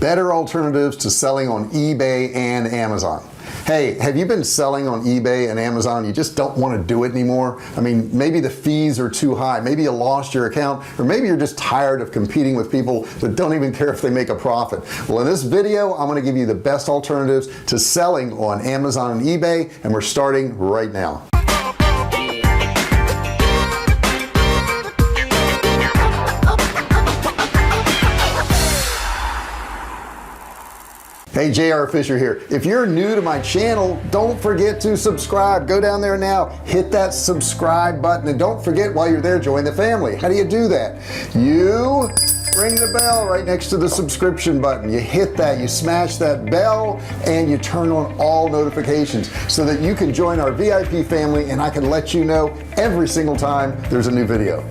better alternatives to selling on eBay and Amazon. Hey, have you been selling on eBay and Amazon? You just don't want to do it anymore. I mean, maybe the fees are too high, maybe you lost your account, or maybe you're just tired of competing with people that don't even care if they make a profit. Well, in this video I'm going to give you the best alternatives to selling on Amazon and eBay, and we're starting right now. Hey, JR Fisher here. If you're new to my channel, don't forget to subscribe. Go down there now, hit that subscribe button, and don't forget, while you're there, join the family. How do you do that? You ring the bell right next to the subscription button. You hit that, you smash that bell, and you turn on all notifications so that you can join our VIP family, and I can let you know every single time there's a new video.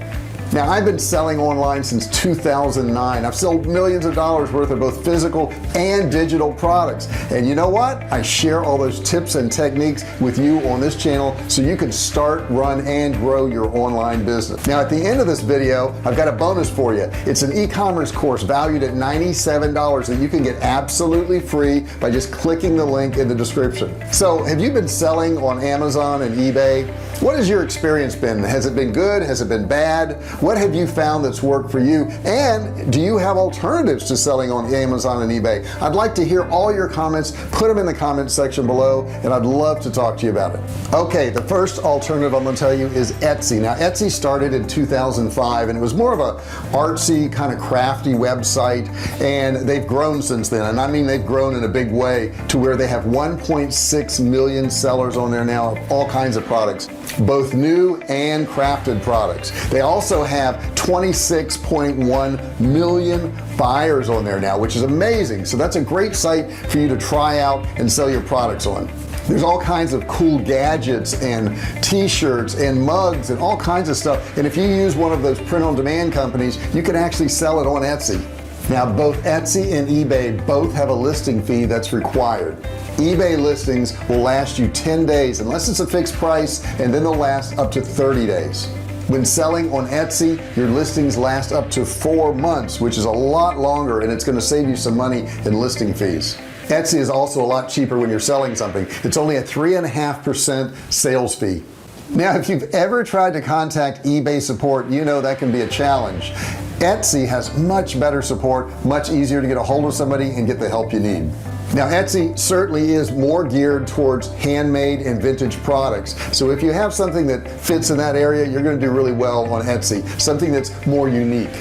Now, I've been selling online since 2009. I've sold millions of dollars worth of both physical and digital products, and you know what, I share all those tips and techniques with you on this channel so you can start, run, and grow your online business. Now, at the end of this video, I've got a bonus for you. It's an e-commerce course valued at $97 that you can get absolutely free by just clicking the link in the description. So, have you been selling on Amazon and eBay? What has your experience been? Has it been good? Has it been bad? What have you found that's worked for you? And do you have alternatives to selling on Amazon and eBay? I'd like to hear all your comments. Put them in the comments section below, and I'd love to talk to you about it. Okay, the first alternative I'm going to tell you is Etsy. Now, Etsy started in 2005, and it was more of a artsy, kind of crafty website, and they've grown since then. And I mean, they've grown in a big way to where they have 1.6 million sellers on there now of all kinds of products, both new and crafted products. They also have 26.1 million buyers on there now, which is amazing. So that's a great site for you to try out and sell your products on. There's all kinds of cool gadgets and t-shirts and mugs and all kinds of stuff, and if you use one of those print-on-demand companies, you can actually sell it on Etsy. Now, both Etsy and eBay both have a listing fee that's required. eBay listings will last you 10 days unless it's a fixed price, and then they'll last up to 30 days. When selling on Etsy, your listings last up to 4 months, which is a lot longer, and it's going to save you some money in listing fees. Etsy is also a lot cheaper when you're selling something. It's only a 3.5% sales fee. Now, if you've ever tried to contact eBay support, you know that can be a challenge. Etsy has much better support, much easier to get a hold of somebody and get the help you need. Now, Etsy certainly is more geared towards handmade and vintage products. So if you have something that fits in that area, you're going to do really well on Etsy, something that's more unique.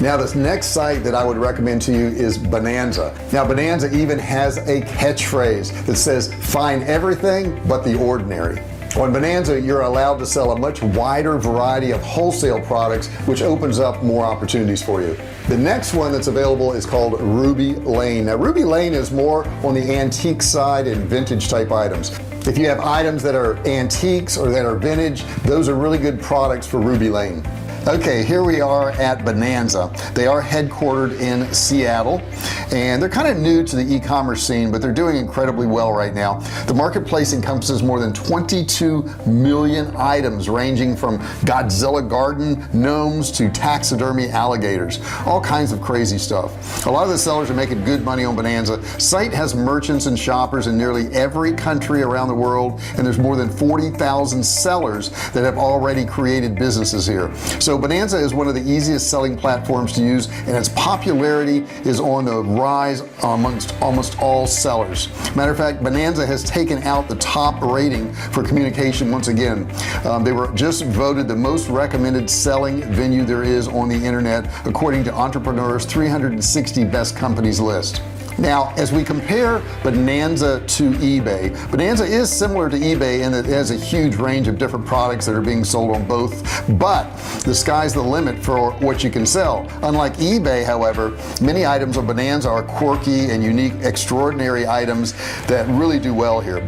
Now, this next site that I would recommend to you is Bonanza. Now, Bonanza even has a catchphrase that says, "Find everything but the ordinary." On Bonanza, you're allowed to sell a much wider variety of wholesale products, which opens up more opportunities for you. The next one that's available is called Rubylane. Now, Rubylane is more on the antique side and vintage type items. If you have items that are antiques or that are vintage, those are really good products for Rubylane. Okay, here we are at Bonanza. They are headquartered in Seattle, and they're kind of new to the e-commerce scene, but they're doing incredibly well right now. The marketplace encompasses more than 22 million items, ranging from Godzilla garden gnomes to taxidermy alligators, all kinds of crazy stuff. A lot of the sellers are making good money on Bonanza. Site has merchants and shoppers in nearly every country around the world, and there's more than 40,000 sellers that have already created businesses here. So Bonanza is one of the easiest selling platforms to use, and its popularity is on the rise amongst almost all sellers. Matter of fact, Bonanza has taken out the top rating for communication once again. They were just voted the most recommended selling venue there is on the internet, according to Entrepreneur's 360 Best Companies list. Now, as we compare Bonanza to eBay, Bonanza is similar to eBay in that it has a huge range of different products that are being sold on both, but the sky's the limit for what you can sell. Unlike eBay, however, many items on Bonanza are quirky and unique, extraordinary items that really do well here.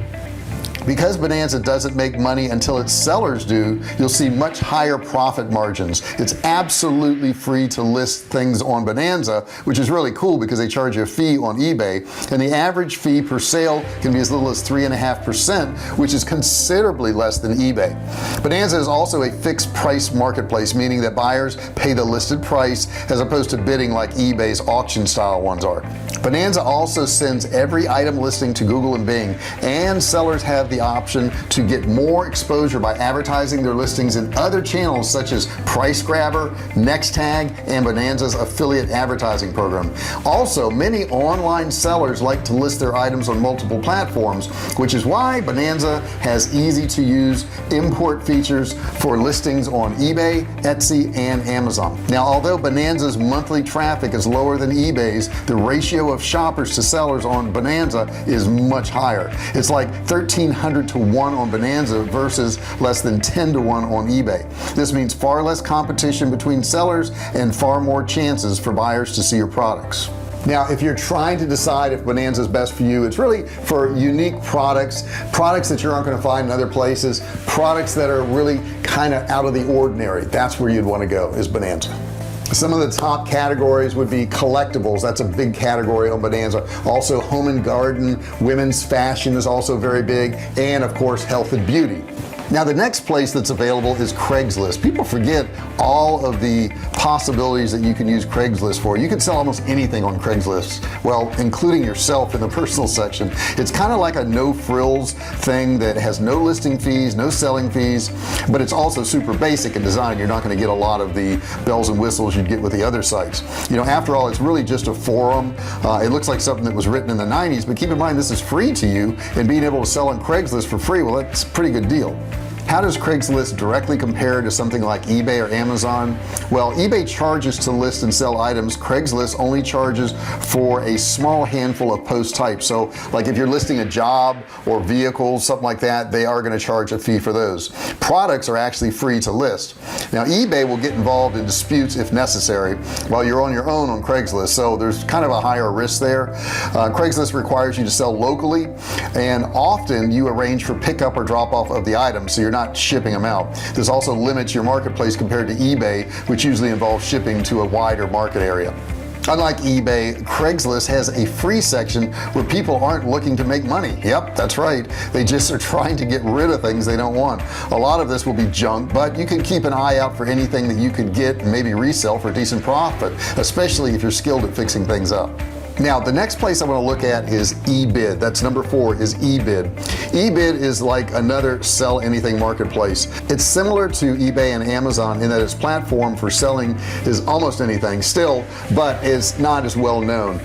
Because Bonanza doesn't make money until its sellers do, you'll see much higher profit margins. It's absolutely free to list things on Bonanza, which is really cool because they charge you a fee on eBay, and the average fee per sale can be as little as 3.5%, which is considerably less than eBay. Bonanza is also a fixed price marketplace, meaning that buyers pay the listed price as opposed to bidding like eBay's auction style ones are. Bonanza also sends every item listing to Google and Bing, and sellers have the option to get more exposure by advertising their listings in other channels such as Price Grabber, Next Tag, and Bonanza's affiliate advertising program. Also, many online sellers like to list their items on multiple platforms, which is why Bonanza has easy to use import features for listings on eBay, Etsy, and Amazon. Now, although Bonanza's monthly traffic is lower than eBay's, the ratio of shoppers to sellers on Bonanza is much higher. It's like 1,300 to 1 on Bonanza versus less than 10 to 1 on eBay. This means far less competition between sellers and far more chances for buyers to see your products. Now, if you're trying to decide if Bonanza is best for you, it's really for unique products that you aren't going to find in other places, products that are really kind of out of the ordinary. That's where you'd want to go, is Bonanza. Some of the top categories would be collectibles. That's a big category on Bonanza. Also, home and garden, women's fashion is also very big, and of course, health and beauty. Now, the next place that's available is Craigslist. People forget all of the possibilities that you can use Craigslist for. You can sell almost anything on Craigslist, well, including yourself in the personal section. It's kind of like a no frills thing that has no listing fees, no selling fees, but it's also super basic in design. You're not going to get a lot of the bells and whistles you'd get with the other sites. You know, after all, it's really just a forum. It looks like something that was written in the 90s, but keep in mind this is free to you, and being able to sell on Craigslist for free, well, that's a pretty good deal. How does Craigslist directly compare to something like eBay or Amazon? Well, eBay charges to list and sell items. Craigslist only charges for a small handful of post types. So like if you're listing a job or vehicles, something like that, they are going to charge a fee for those. Products are actually free to list. Now, eBay will get involved in disputes if necessary while you're on your own on Craigslist. So there's kind of a higher risk there. Craigslist requires you to sell locally, and often you arrange for pickup or drop off of the items, so you're not shipping them out. This also limits your marketplace compared to eBay, which usually involves shipping to a wider market area. Unlike eBay, Craigslist has a free section where people aren't looking to make money. Yep, that's right. They just are trying to get rid of things they don't want. A lot of this will be junk, but you can keep an eye out for anything that you could get and maybe resell for a decent profit, especially if you're skilled at fixing things up. Now, the next place I want to look at is eBid. That's number 4, is eBid. eBid is like another sell anything marketplace. It's similar to eBay and Amazon in that its platform for selling is almost anything still, but it's not as well known.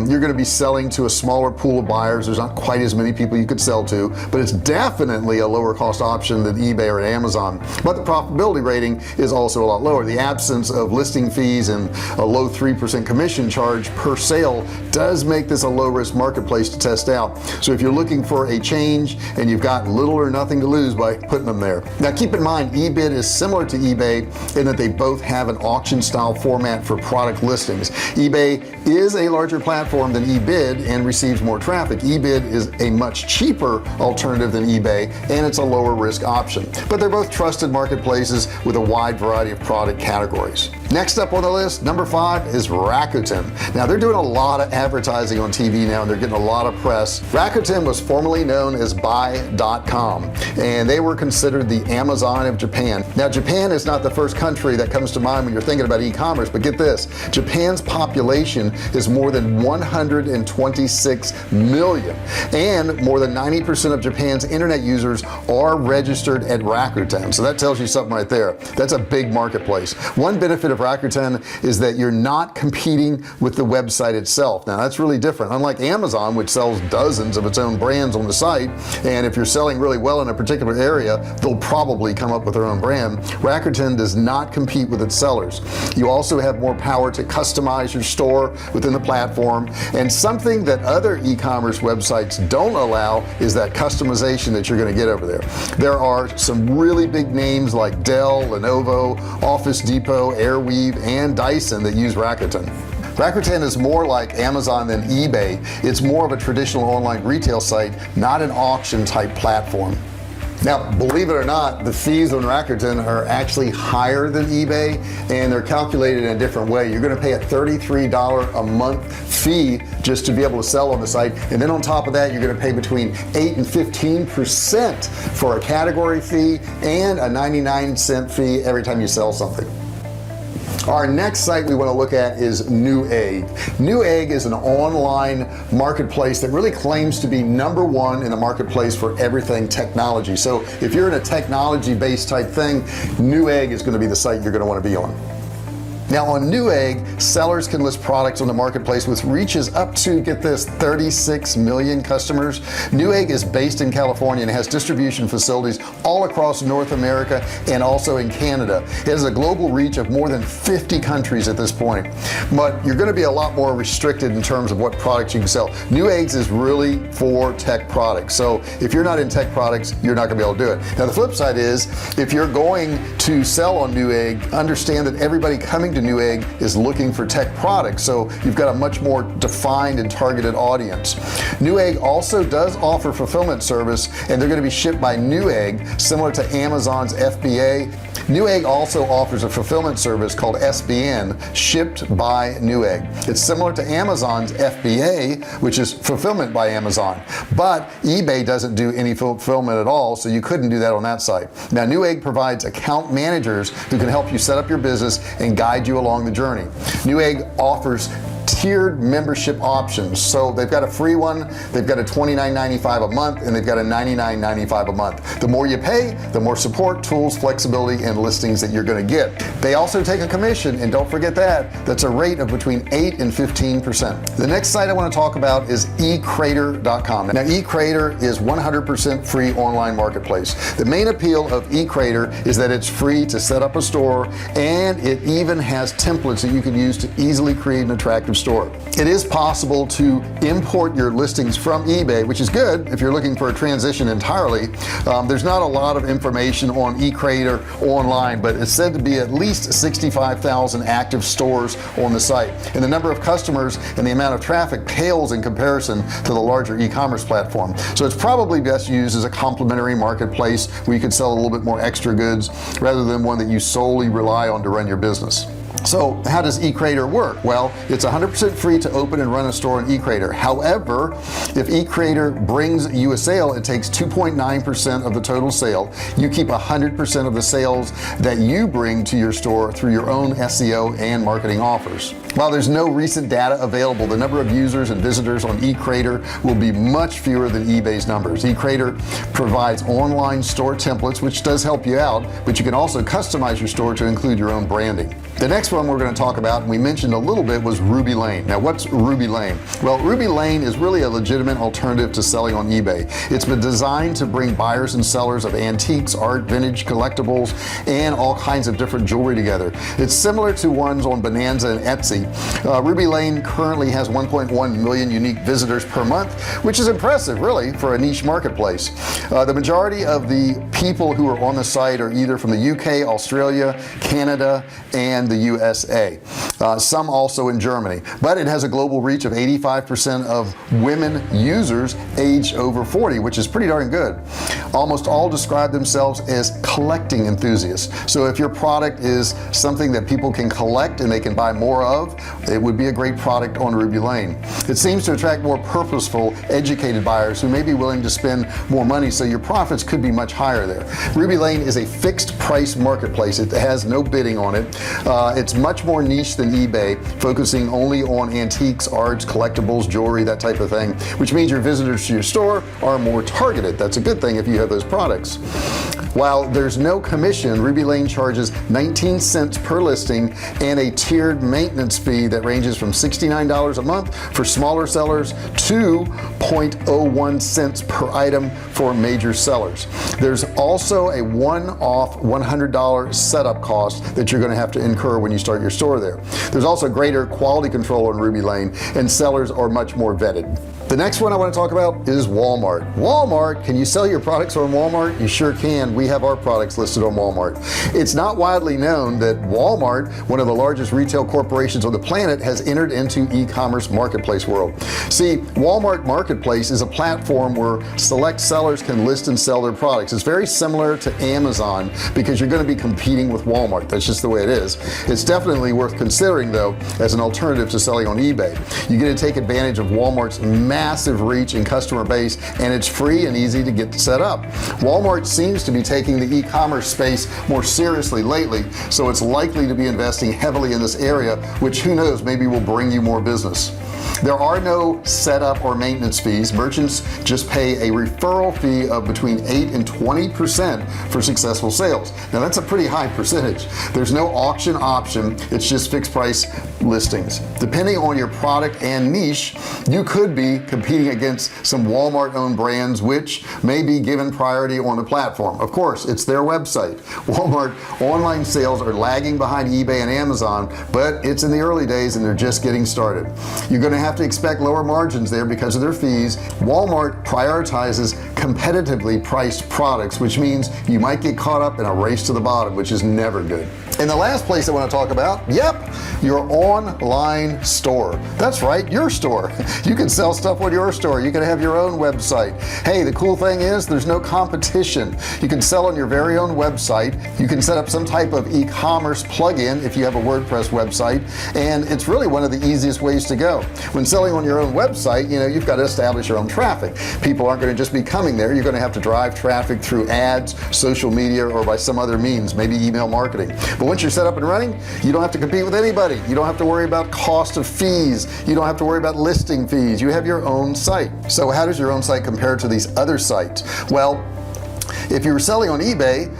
You're going to be selling to a smaller pool of buyers. There's not quite as many people you could sell to, but it's definitely a lower cost option than eBay or Amazon. But the profitability rating is also a lot lower. The absence of listing fees and a low 3% commission charge per sale does make this a low-risk marketplace to test out. So if you're looking for a change and you've got little or nothing to lose by putting them there. Now, keep in mind, eBid is similar to eBay in that they both have an auction-style format for product listings. eBay is a larger platform than eBid and receives more traffic. eBid is a much cheaper alternative than eBay, and it's a lower-risk option. But they're both trusted marketplaces with a wide variety of product categories. Next up on the list, number 5, is Rakuten. Now, they're doing a lot of advertising on TV now, and they're getting a lot of press. Rakuten was formerly known as Buy.com, and they were considered the Amazon of Japan. Now, Japan is not the first country that comes to mind when you're thinking about e-commerce, but get this, Japan's population is more than 126 million, and more than 90% of Japan's internet users are registered at Rakuten. So that tells you something right there. That's a big marketplace. One benefit of Rakuten is that you're not competing with the website itself. Now, that's really different. Unlike Amazon, which sells dozens of its own brands on the site, and if you're selling really well in a particular area, they'll probably come up with their own brand. Rakuten does not compete with its sellers. You also have more power to customize your store within the platform, and something that other e-commerce websites don't allow is that customization that you're going to get over there. There are some really big names like Dell, Lenovo, Office Depot, Airweave, and Dyson that use Rakuten. Rakuten is more like Amazon than eBay. It's more of a traditional online retail site, not an auction type platform. Now, believe it or not, the fees on Rakuten are actually higher than eBay, and they're calculated in a different way. You're going to pay a $33 a month fee just to be able to sell on the site, and then on top of that, you're going to pay between 8 and 15% for a category fee and a 99-cent fee every time you sell something. Our next site we want to look at is Newegg. Newegg is an online marketplace that really claims to be #1 in the marketplace for everything technology. So if you're in a technology based type thing, Newegg is going to be the site you're going to want to be on. Now on Newegg, sellers can list products on the marketplace with reaches up to, get this, 36 million customers. Newegg is based in California and has distribution facilities all across North America and also in Canada. It has a global reach of more than 50 countries at this point, but you're going to be a lot more restricted in terms of what products you can sell. Newegg is really for tech products, so if you're not in tech products, you're not going to be able to do it. Now the flip side is, if you're going to sell on Newegg, understand that everybody coming to Newegg is looking for tech products, so you've got a much more defined and targeted audience. Newegg also does offer fulfillment service, and they're going to be shipped by Newegg, similar to Amazon's FBA. Newegg also offers a fulfillment service called SBN, shipped by Newegg. It's similar to Amazon's FBA, which is fulfillment by Amazon, but eBay doesn't do any fulfillment at all, so you couldn't do that on that site. Now Newegg provides account managers who can help you set up your business and guide you along the journey. Newegg offers tiered membership options, so they've got a free one, they've got a $29.95 a month, and they've got a $99.95 a month. The more you pay, the more support, tools, flexibility, and listings that you're going to get. They also take a commission, and don't forget that's a rate of between 8 and 15%. The next site I want to talk about is eCrater.com. Now eCrater is 100% free online marketplace. The main appeal of eCrater is that it's free to set up a store, and it even has templates that you can use to easily create an attractive store. It is possible to import your listings from eBay, which is good if you're looking for a transition entirely. There's not a lot of information on eCrater online, but it's said to be at least 65,000 active stores on the site, and the number of customers and the amount of traffic pales in comparison to the larger e-commerce platform. So it's probably best used as a complementary marketplace where you could sell a little bit more extra goods rather than one that you solely rely on to run your business. So how does eCrater work? Well, it's 100% free to open and run a store on eCrater. However, if eCrater brings you a sale, it takes 2.9% of the total sale. You keep 100% of the sales that you bring to your store through your own SEO and marketing offers. While there's no recent data available, the number of users and visitors on eCrater will be much fewer than eBay's numbers. eCrater provides online store templates, which does help you out, but you can also customize your store to include your own branding. The next one we're going to talk about, and we mentioned a little bit, was Rubylane. Now what's Rubylane? Well, Rubylane is really a legitimate alternative to selling on eBay. It's been designed to bring buyers and sellers of antiques, art, vintage, collectibles, and all kinds of different jewelry together. It's similar to ones on Bonanza and Etsy. Rubylane currently has 1.1 million unique visitors per month, which is impressive really for a niche marketplace. The majority of the people who are on the site are either from the UK, Australia, Canada, and the USA. Some also in Germany, but it has a global reach of 85% of women users aged over 40, which is pretty darn good. Almost all describe themselves as collecting enthusiasts. So if your product is something that people can collect and they can buy more of, it would be a great product on Rubylane. It seems to attract more purposeful, educated buyers who may be willing to spend more money, so your profits could be much higher there. Rubylane is a fixed price marketplace. It has no bidding on it. It's much more niche than eBay, focusing only on antiques, arts, collectibles, jewelry, that type of thing, which means your visitors to your store are more targeted. That's a good thing if you have those products. While there's no commission, Rubylane charges 19 cents per listing and a tiered maintenance fee that ranges from $69 a month for smaller sellers to 0.01 cents per item for major sellers. There's also a one-off $100 setup cost that you're going to have to incur when you start your store there. There's also greater quality control on Rubylane, and sellers are much more vetted. The next one I want to talk about is Walmart. Walmart, can you sell your products on Walmart? You sure can. We have our products listed on Walmart. It's not widely known that Walmart, one of the largest retail corporations on the planet, has entered into e-commerce marketplace world. See, Walmart marketplace is a platform where select sellers can list and sell their products. It's very similar to Amazon because you're going to be competing with Walmart. That's just the way it is. It's definitely worth considering though as an alternative to selling on eBay. You get to take advantage of Walmart's massive reach and customer base, and it's free and easy to get set up. Walmart seems to be taking the e-commerce space more seriously lately, so it's likely to be investing heavily in this area, which who knows, maybe will bring you more business. There are no setup or maintenance fees. Merchants just pay a referral fee of between 8 and 20% for successful sales. Now that's a pretty high percentage. There's no auction option. It's just fixed price listings. Depending on your product and niche, you could be competing against some Walmart owned brands which may be given priority on the platform. Of course, it's their website. Walmart online sales are lagging behind eBay and Amazon, but it's in the early days and they're just getting started. You're going to have to expect lower margins there because of their fees. Walmart prioritizes competitively priced products, which means you might get caught up in a race to the bottom, which is never good. And the last place I want to talk about, your online store. That's right, your store. You can sell stuff on your store. You can have your own website. Hey, the cool thing is there's no competition. You can sell on your very own website. You can set up some type of e-commerce plugin if you have a WordPress website, and it's really one of the easiest ways to go. When selling on your own website, you've got to establish your own traffic. People aren't going to just be coming there. You're going to have to drive traffic through ads, social media, or by some other means, maybe email marketing. But once you're set up and running, you don't have to compete with anybody. You don't have to worry about cost of fees. You don't have to worry about listing fees. You have your own site. So how does your own site compare to these other sites? Well, if you were selling on eBay,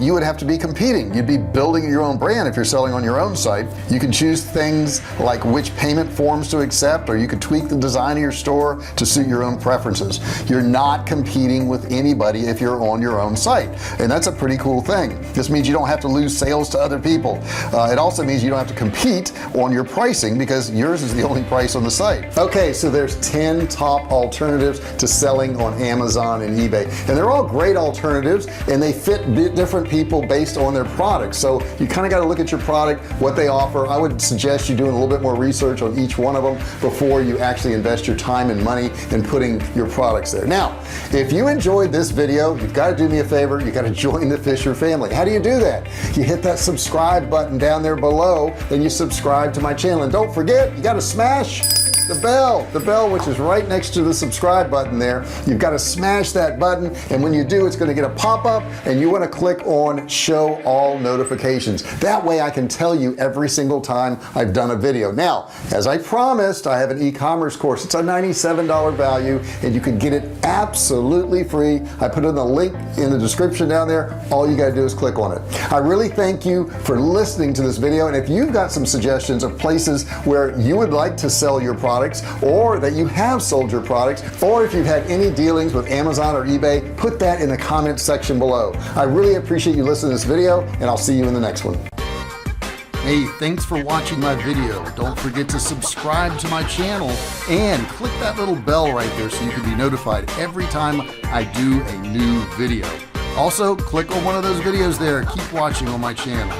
you would have to be competing. You'd be building your own brand. If you're selling on your own site, you can choose things like which payment forms to accept, or you could tweak the design of your store to suit your own preferences. You're not competing with anybody if you're on your own site, and that's a pretty cool thing. This means you don't have to lose sales to other people. It also means you don't have to compete on your pricing because yours is the only price on the site. Okay, so there's 10 top alternatives to selling on Amazon and eBay, and they're all great alternatives, and they fit different people based on their products. So you kind of got to look at your product, what they offer. I would suggest you doing a little bit more research on each one of them before you actually invest your time and money in putting your products there. Now, if you enjoyed this video, you've got to do me a favor. You got to join the Fisher family. How do you do that? You hit that subscribe button down there below, then you subscribe to my channel, and don't forget, you got to smash the bell which is right next to the subscribe button there. You've got to smash that button, and when you do, it's going to get a pop-up, and you want to click on show all notifications. That way I can tell you every single time I've done a video. Now, as I promised, I have an e-commerce course. It's a $97 value, and you can get it absolutely free. I put in the link in the description down there. All you got to do is click on it. I really thank you for listening to this video, and if you've got some suggestions of places where you would like to sell your products, or that you have sold your products, or if you've had any dealings with Amazon or eBay, put that in the comment section below. I really appreciate you listening to this video, and I'll see you in the next one. Hey, thanks for watching my video. Don't forget to subscribe to my channel and click that little bell right there so you can be notified every time I do a new video. Also, click on one of those videos there. Keep watching on my channel.